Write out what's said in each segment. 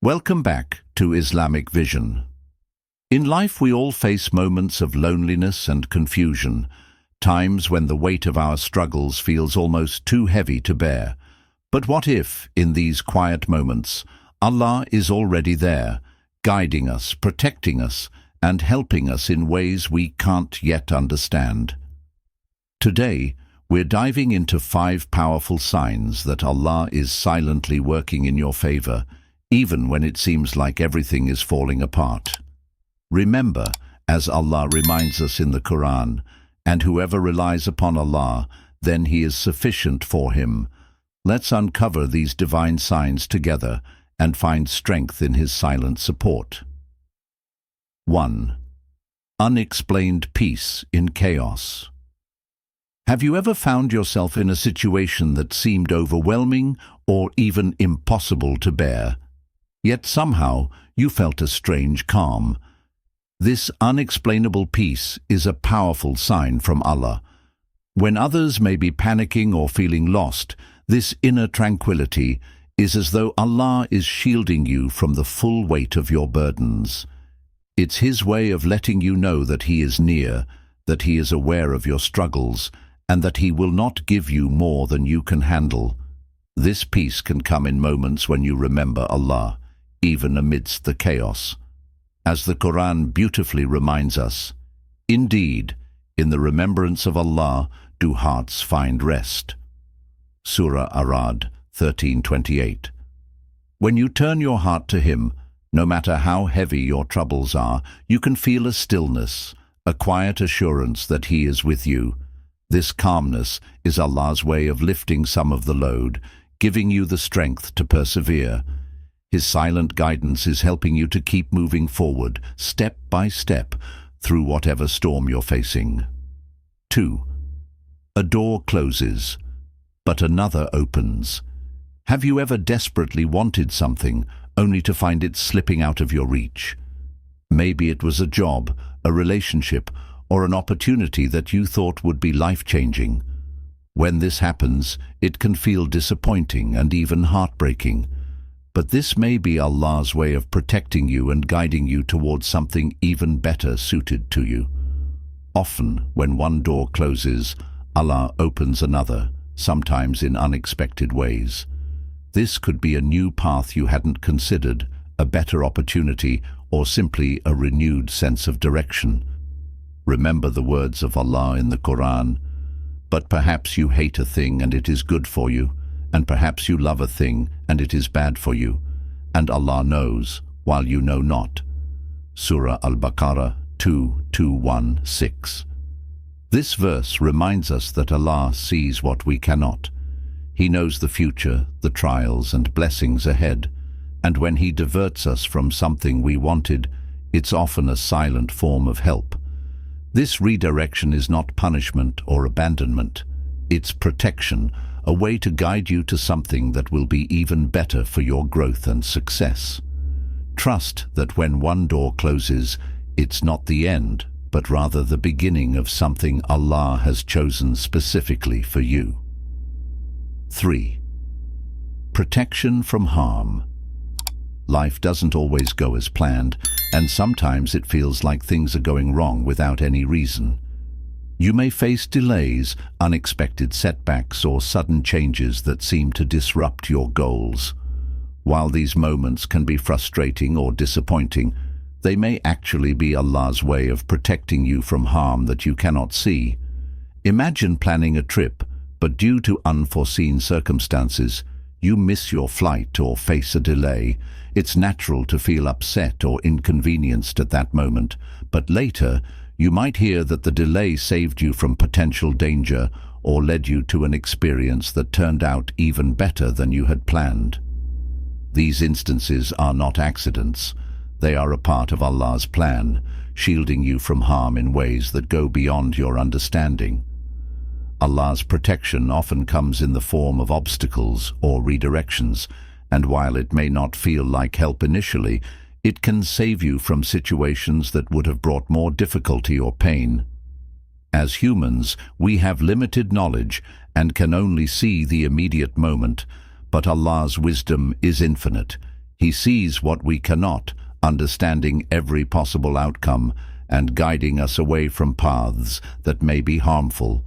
Welcome back to Islamic Vision. In life we all face moments of loneliness and confusion, times when the weight of our struggles feels almost too heavy to bear. But what if, in these quiet moments, Allah is already there, guiding us, protecting us, and helping us in ways we can't yet understand? Today, we're diving into 5 powerful signs that Allah is silently working in your favor, even when it seems like everything is falling apart. Remember, as Allah reminds us in the Quran, "And whoever relies upon Allah, then He is sufficient for him." Let's uncover these divine signs together and find strength in His silent support. 1. Unexplained peace in chaos. Have you ever found yourself in a situation that seemed overwhelming or even impossible to bear? Yet somehow you felt a strange calm. This unexplainable peace is a powerful sign from Allah. When others may be panicking or feeling lost, this inner tranquility is as though Allah is shielding you from the full weight of your burdens. It's His way of letting you know that He is near, that He is aware of your struggles, and that He will not give you more than you can handle. This peace can come in moments when you remember Allah, even amidst the chaos. As the Quran beautifully reminds us, "Indeed, in the remembrance of Allah do hearts find rest." Surah Arad 13:28. When you turn your heart to Him, no matter how heavy your troubles are, you can feel a stillness, a quiet assurance that He is with you. This calmness is Allah's way of lifting some of the load, giving you the strength to persevere. His silent guidance is helping you to keep moving forward, step by step, through whatever storm you're facing. 2. A door closes, but another opens. Have you ever desperately wanted something, only to find it slipping out of your reach? Maybe it was a job, a relationship, or an opportunity that you thought would be life-changing. When this happens, it can feel disappointing and even heartbreaking. But this may be Allah's way of protecting you and guiding you towards something even better suited to you. Often, when one door closes, Allah opens another, sometimes in unexpected ways. This could be a new path you hadn't considered, a better opportunity, or simply a renewed sense of direction. Remember the words of Allah in the Quran, "But perhaps you hate a thing and it is good for you, and perhaps you love a thing and it is bad for you, and Allah knows, while you know not." Surah Al-Baqarah 2:216. This verse reminds us that Allah sees what we cannot. He knows the future, the trials and blessings ahead, and when He diverts us from something we wanted, it's often a silent form of help. This redirection is not punishment or abandonment. It's protection, a way to guide you to something that will be even better for your growth and success. Trust that when one door closes, it's not the end, but rather the beginning of something Allah has chosen specifically for you. 3. Protection from harm. Life doesn't always go as planned, and sometimes it feels like things are going wrong without any reason. You may face delays, unexpected setbacks, or sudden changes that seem to disrupt your goals. While these moments can be frustrating or disappointing, they may actually be Allah's way of protecting you from harm that you cannot see. Imagine planning a trip, but due to unforeseen circumstances, you miss your flight or face a delay. It's natural to feel upset or inconvenienced at that moment, but later you might hear that the delay saved you from potential danger or led you to an experience that turned out even better than you had planned. These instances are not accidents. They are a part of Allah's plan, shielding you from harm in ways that go beyond your understanding. Allah's protection often comes in the form of obstacles or redirections, and while it may not feel like help initially, it can save you from situations that would have brought more difficulty or pain. As humans, we have limited knowledge and can only see the immediate moment, but Allah's wisdom is infinite. He sees what we cannot, understanding every possible outcome and guiding us away from paths that may be harmful.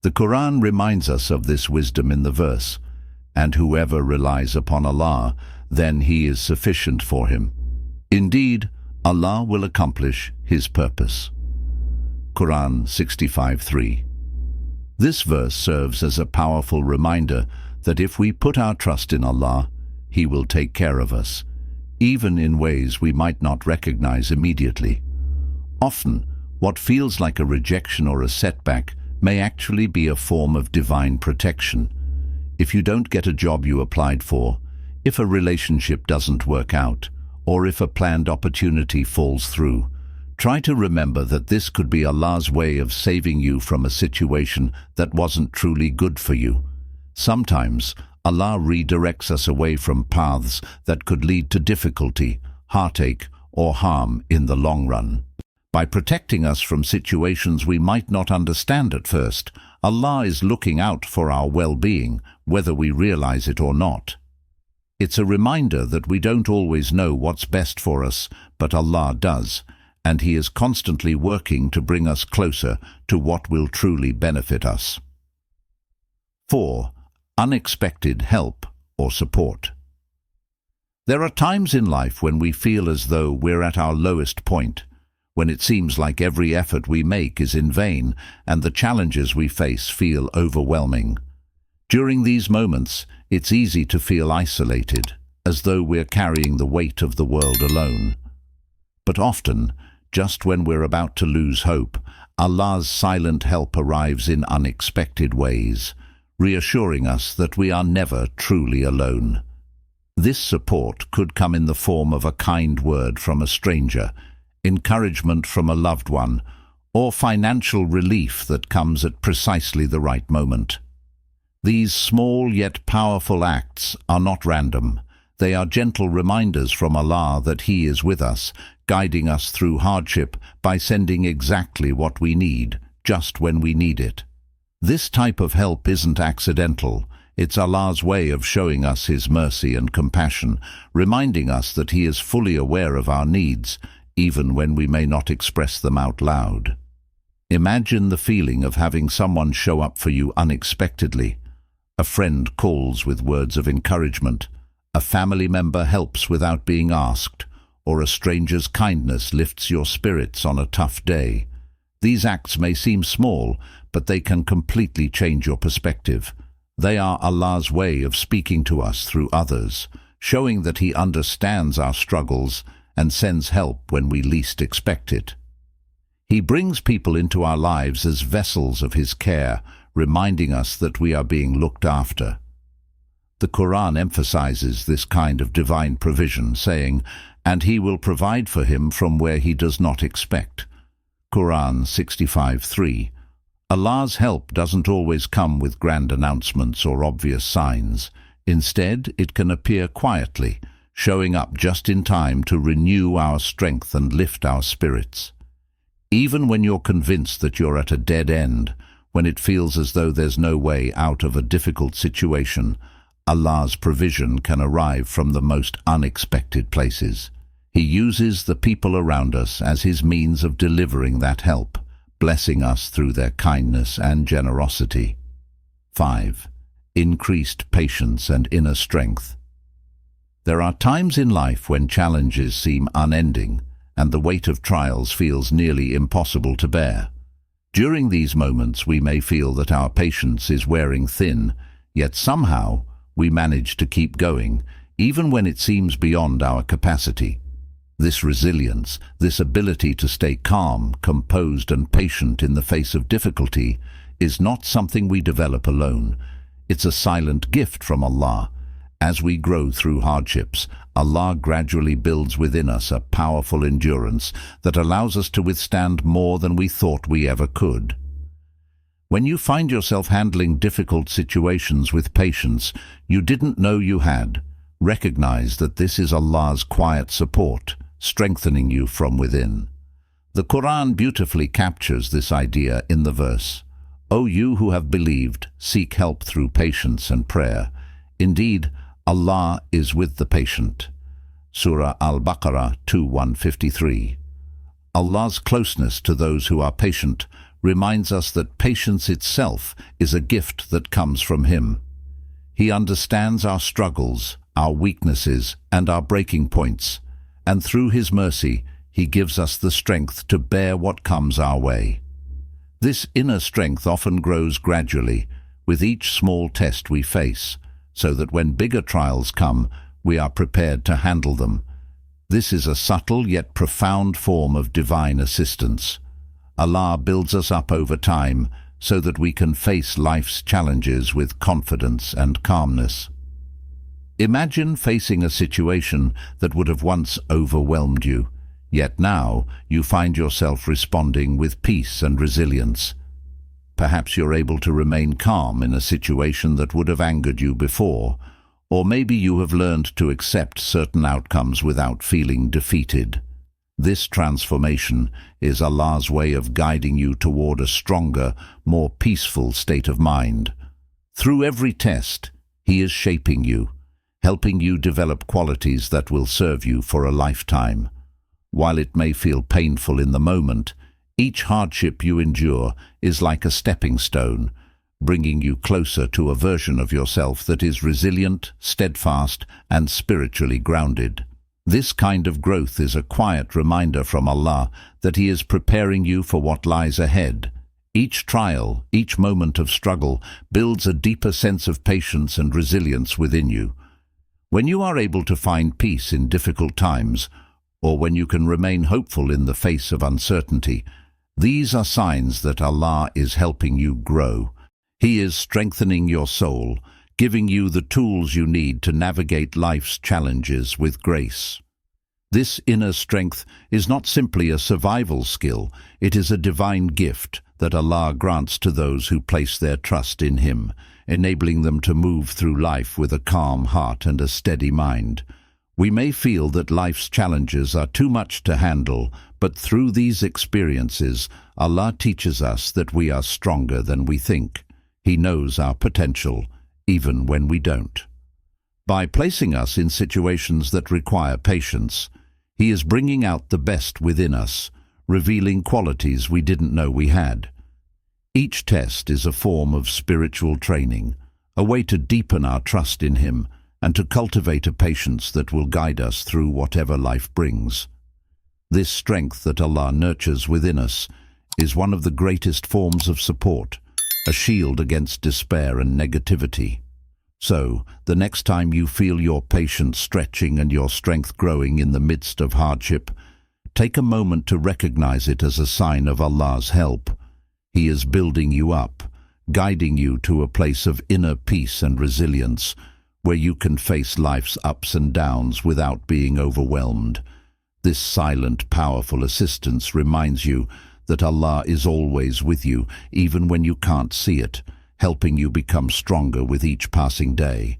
The Quran reminds us of this wisdom in the verse, "And whoever relies upon Allah, then He is sufficient for him. Indeed, Allah will accomplish His purpose." Quran 65:3. This verse serves as a powerful reminder that if we put our trust in Allah, He will take care of us, even in ways we might not recognize immediately. Often, what feels like a rejection or a setback may actually be a form of divine protection. If you don't get a job you applied for, if a relationship doesn't work out, or if a planned opportunity falls through, try to remember that this could be Allah's way of saving you from a situation that wasn't truly good for you. Sometimes, Allah redirects us away from paths that could lead to difficulty, heartache, or harm in the long run. By protecting us from situations we might not understand at first, Allah is looking out for our well-being, whether we realize it or not. It's a reminder that we don't always know what's best for us, but Allah does, and He is constantly working to bring us closer to what will truly benefit us. 4. Unexpected help or support. There are times in life when we feel as though we're at our lowest point, when it seems like every effort we make is in vain and the challenges we face feel overwhelming. During these moments, it's easy to feel isolated, as though we're carrying the weight of the world alone. But often, just when we're about to lose hope, Allah's silent help arrives in unexpected ways, reassuring us that we are never truly alone. This support could come in the form of a kind word from a stranger, encouragement from a loved one, or financial relief that comes at precisely the right moment. These small yet powerful acts are not random. They are gentle reminders from Allah that He is with us, guiding us through hardship by sending exactly what we need, just when we need it. This type of help isn't accidental. It's Allah's way of showing us His mercy and compassion, reminding us that He is fully aware of our needs, even when we may not express them out loud. Imagine the feeling of having someone show up for you unexpectedly. A friend calls with words of encouragement, a family member helps without being asked, or a stranger's kindness lifts your spirits on a tough day. These acts may seem small, but they can completely change your perspective. They are Allah's way of speaking to us through others, showing that He understands our struggles and sends help when we least expect it. He brings people into our lives as vessels of His care, reminding us that we are being looked after. The Quran emphasizes this kind of divine provision, saying, "And He will provide for him from where he does not expect." Quran 65:3. Allah's help doesn't always come with grand announcements or obvious signs. Instead, it can appear quietly, showing up just in time to renew our strength and lift our spirits. Even when you're convinced that you're at a dead end, when it feels as though there's no way out of a difficult situation, Allah's provision can arrive from the most unexpected places. He uses the people around us as His means of delivering that help, blessing us through their kindness and generosity. 5. Increased patience and inner strength. There are times in life when challenges seem unending, and the weight of trials feels nearly impossible to bear. During these moments we may feel that our patience is wearing thin, yet somehow we manage to keep going, even when it seems beyond our capacity. This resilience, this ability to stay calm, composed and patient in the face of difficulty, is not something we develop alone. It's a silent gift from Allah. As we grow through hardships, Allah gradually builds within us a powerful endurance that allows us to withstand more than we thought we ever could. When you find yourself handling difficult situations with patience you didn't know you had, recognize that this is Allah's quiet support, strengthening you from within. The Quran beautifully captures this idea in the verse, "O you who have believed, seek help through patience and prayer. Indeed, Allah is with the patient." Surah Al-Baqarah 2:153. Allah's closeness to those who are patient reminds us that patience itself is a gift that comes from Him. He understands our struggles, our weaknesses, and our breaking points, and through His mercy, He gives us the strength to bear what comes our way. This inner strength often grows gradually with each small test we face, so that when bigger trials come, we are prepared to handle them. This is a subtle yet profound form of divine assistance. Allah builds us up over time so that we can face life's challenges with confidence and calmness. Imagine facing a situation that would have once overwhelmed you, yet now you find yourself responding with peace and resilience. Perhaps you're able to remain calm in a situation that would have angered you before, or maybe you have learned to accept certain outcomes without feeling defeated. This transformation is Allah's way of guiding you toward a stronger, more peaceful state of mind. Through every test, He is shaping you, helping you develop qualities that will serve you for a lifetime. While it may feel painful in the moment, each hardship you endure is like a stepping stone, bringing you closer to a version of yourself that is resilient, steadfast, and spiritually grounded. This kind of growth is a quiet reminder from Allah that He is preparing you for what lies ahead. Each trial, each moment of struggle, builds a deeper sense of patience and resilience within you. When you are able to find peace in difficult times, or when you can remain hopeful in the face of uncertainty, these are signs that Allah is helping you grow. He is strengthening your soul, giving you the tools you need to navigate life's challenges with grace. This inner strength is not simply a survival skill, it is a divine gift that Allah grants to those who place their trust in Him, enabling them to move through life with a calm heart and a steady mind. We may feel that life's challenges are too much to handle, but through these experiences, Allah teaches us that we are stronger than we think. He knows our potential, even when we don't. By placing us in situations that require patience, He is bringing out the best within us, revealing qualities we didn't know we had. Each test is a form of spiritual training, a way to deepen our trust in Him and to cultivate a patience that will guide us through whatever life brings. This strength that Allah nurtures within us is one of the greatest forms of support, a shield against despair and negativity. So, the next time you feel your patience stretching and your strength growing in the midst of hardship, take a moment to recognize it as a sign of Allah's help. He is building you up, guiding you to a place of inner peace and resilience, where you can face life's ups and downs without being overwhelmed. This silent, powerful assistance reminds you that Allah is always with you, even when you can't see it, helping you become stronger with each passing day.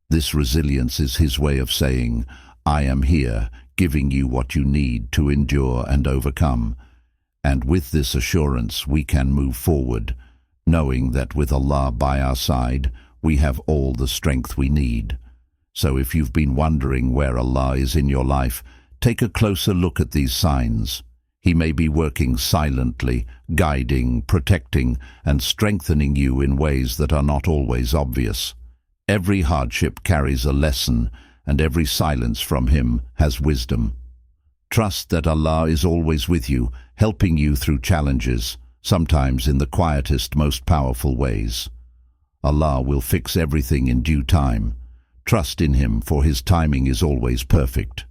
This resilience is His way of saying, I am here, giving you what you need to endure and overcome. And with this assurance we can move forward, knowing that with Allah by our side, we have all the strength we need. So if you've been wondering where Allah is in your life, take a closer look at these signs. He may be working silently, guiding, protecting, and strengthening you in ways that are not always obvious. Every hardship carries a lesson, and every silence from Him has wisdom. Trust that Allah is always with you, helping you through challenges, sometimes in the quietest, most powerful ways. Allah will fix everything in due time. Trust in Him, for His timing is always perfect.